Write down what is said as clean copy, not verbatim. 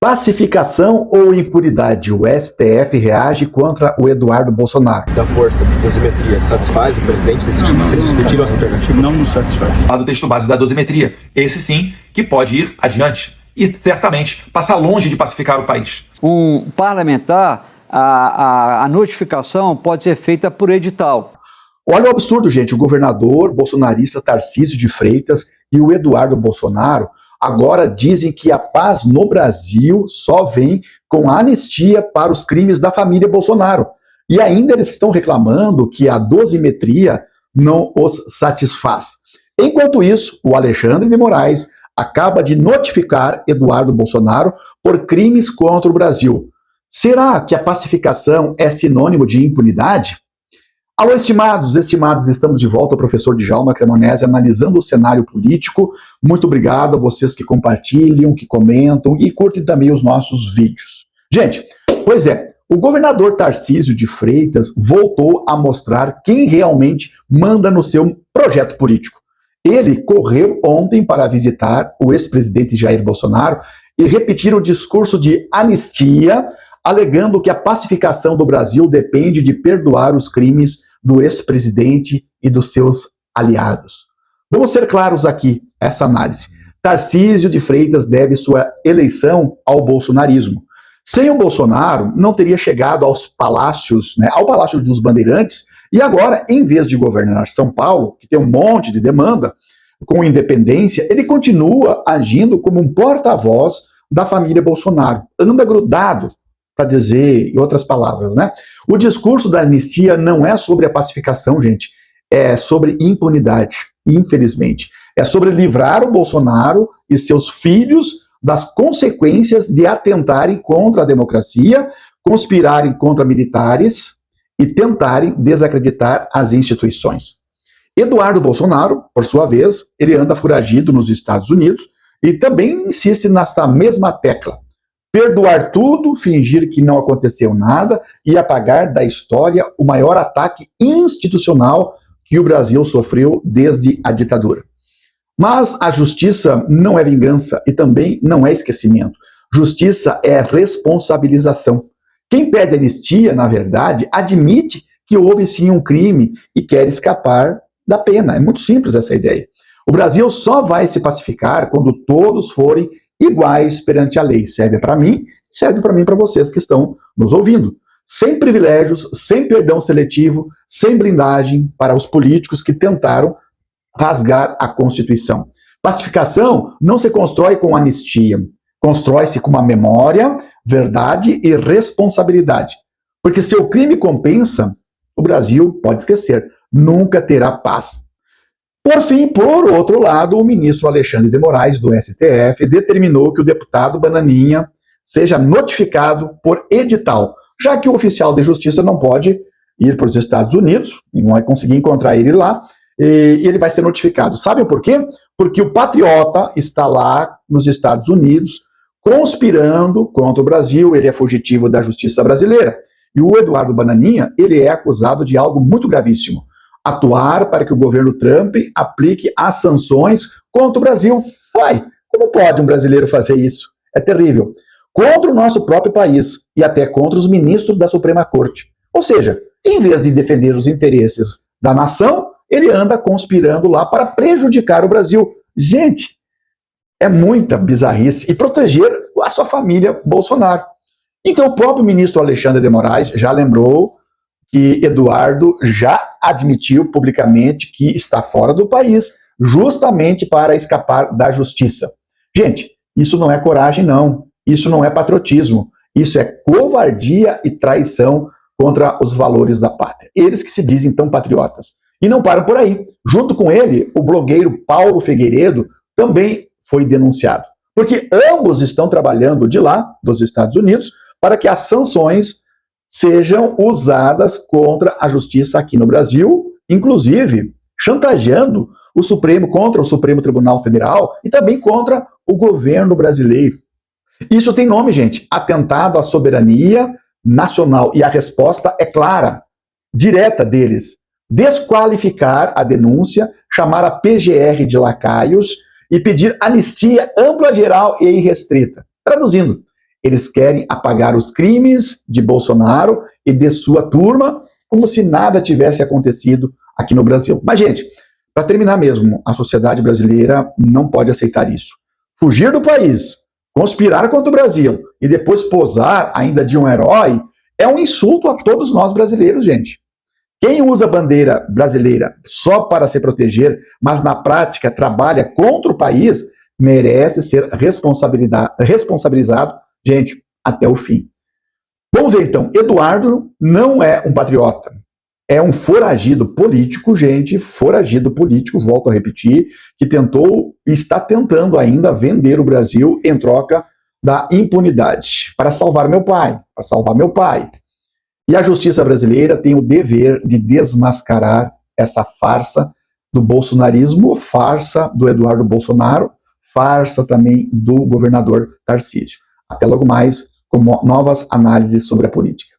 Pacificação ou impunidade? O STF reage contra o Eduardo Bolsonaro. Da força de dosimetria satisfaz o presidente? Vocês discutiram essa alternativa? Não nos satisfaz. Do texto base da dosimetria. Esse sim que pode ir adiante e certamente passar longe de pacificar o país. Um parlamentar, a notificação pode ser feita por edital. Olha o absurdo, gente. O governador bolsonarista Tarcísio de Freitas e o Eduardo Bolsonaro agora dizem que a paz no Brasil só vem com a anistia para os crimes da família Bolsonaro. E ainda eles estão reclamando que a dosimetria não os satisfaz. Enquanto isso, o Alexandre de Moraes acaba de notificar Eduardo Bolsonaro por crimes contra o Brasil. Será que a pacificação é sinônimo de impunidade? Alô, estimados, estamos de volta, o professor Djalma Cremonese, analisando o cenário político. Muito obrigado a vocês que compartilham, que comentam e curtem também os nossos vídeos. Gente, pois é, o governador Tarcísio de Freitas voltou a mostrar quem realmente manda no seu projeto político. Ele correu ontem para visitar o ex-presidente Jair Bolsonaro e repetir o discurso de anistia, alegando que a pacificação do Brasil depende de perdoar os crimes do ex-presidente e dos seus aliados. Vamos ser claros aqui, essa análise. Tarcísio de Freitas deve sua eleição ao bolsonarismo. Sem o Bolsonaro, não teria chegado aos palácios, ao Palácio dos Bandeirantes, e agora, em vez de governar São Paulo, que tem um monte de demanda, com independência, ele continua agindo como um porta-voz da família Bolsonaro, anda grudado, para dizer, em outras palavras, O discurso da anistia não é sobre a pacificação, gente, é sobre impunidade, infelizmente. É sobre livrar o Bolsonaro e seus filhos das consequências de atentarem contra a democracia, conspirarem contra militares e tentarem desacreditar as instituições. Eduardo Bolsonaro, por sua vez, ele anda foragido nos Estados Unidos e também insiste nessa mesma tecla. Perdoar tudo, fingir que não aconteceu nada e apagar da história o maior ataque institucional que o Brasil sofreu desde a ditadura. Mas a justiça não é vingança e também não é esquecimento. Justiça é responsabilização. Quem pede anistia, na verdade, admite que houve sim um crime e quer escapar da pena. É muito simples essa ideia. O Brasil só vai se pacificar quando todos forem iguais perante a lei. Serve para mim, serve para mim, para vocês que estão nos ouvindo. Sem privilégios, sem perdão seletivo, sem blindagem para os políticos que tentaram rasgar a Constituição. Pacificação não se constrói com anistia, constrói-se com uma memória, verdade e responsabilidade. Porque se o crime compensa, o Brasil, pode esquecer, nunca terá paz. Por fim, por outro lado, o ministro Alexandre de Moraes, do STF, determinou que o deputado Bananinha seja notificado por edital, já que o oficial de justiça não pode ir para os Estados Unidos, não vai conseguir encontrar ele lá, e ele vai ser notificado. Sabem por quê? Porque o patriota está lá nos Estados Unidos conspirando contra o Brasil, ele é fugitivo da justiça brasileira. E o Eduardo Bananinha, ele é acusado de algo muito gravíssimo. Atuar para que o governo Trump aplique as sanções contra o Brasil. Uai, como pode um brasileiro fazer isso? É terrível. Contra o nosso próprio país e até contra os ministros da Suprema Corte. Ou seja, em vez de defender os interesses da nação, ele anda conspirando lá para prejudicar o Brasil. Gente, é muita bizarrice e proteger a sua família Bolsonaro. Então o próprio ministro Alexandre de Moraes já lembrou que Eduardo já admitiu publicamente que está fora do país, justamente para escapar da justiça. Gente, isso não é coragem, não. Isso não é patriotismo. Isso é covardia e traição contra os valores da pátria. Eles que se dizem tão patriotas. E não param por aí. Junto com ele, o blogueiro Paulo Figueiredo também foi denunciado. Porque ambos estão trabalhando de lá, dos Estados Unidos, para que as sanções sejam usadas contra a justiça aqui no Brasil, inclusive chantageando o Supremo, contra o Supremo Tribunal Federal e também contra o governo brasileiro. Isso tem nome, gente, atentado à soberania nacional, e a resposta é clara, direta deles: desqualificar a denúncia, chamar a PGR de lacaios e pedir anistia ampla, geral e irrestrita. Traduzindo, Eles querem apagar os crimes de Bolsonaro e de sua turma, como se nada tivesse acontecido aqui no Brasil. Mas, gente, para terminar mesmo, a sociedade brasileira não pode aceitar isso. Fugir do país, conspirar contra o Brasil e depois posar ainda de um herói é um insulto a todos nós brasileiros, gente. Quem usa a bandeira brasileira só para se proteger, mas na prática trabalha contra o país, merece ser responsabilizado, gente, até o fim. Vamos ver então, Eduardo não é um patriota, é um foragido político, gente, foragido político, volto a repetir, que tentou e está tentando ainda vender o Brasil em troca da impunidade, para salvar meu pai, para salvar meu pai. E a justiça brasileira tem o dever de desmascarar essa farsa do bolsonarismo, farsa do Eduardo Bolsonaro, farsa também do governador Tarcísio. Até logo mais com novas análises sobre a política.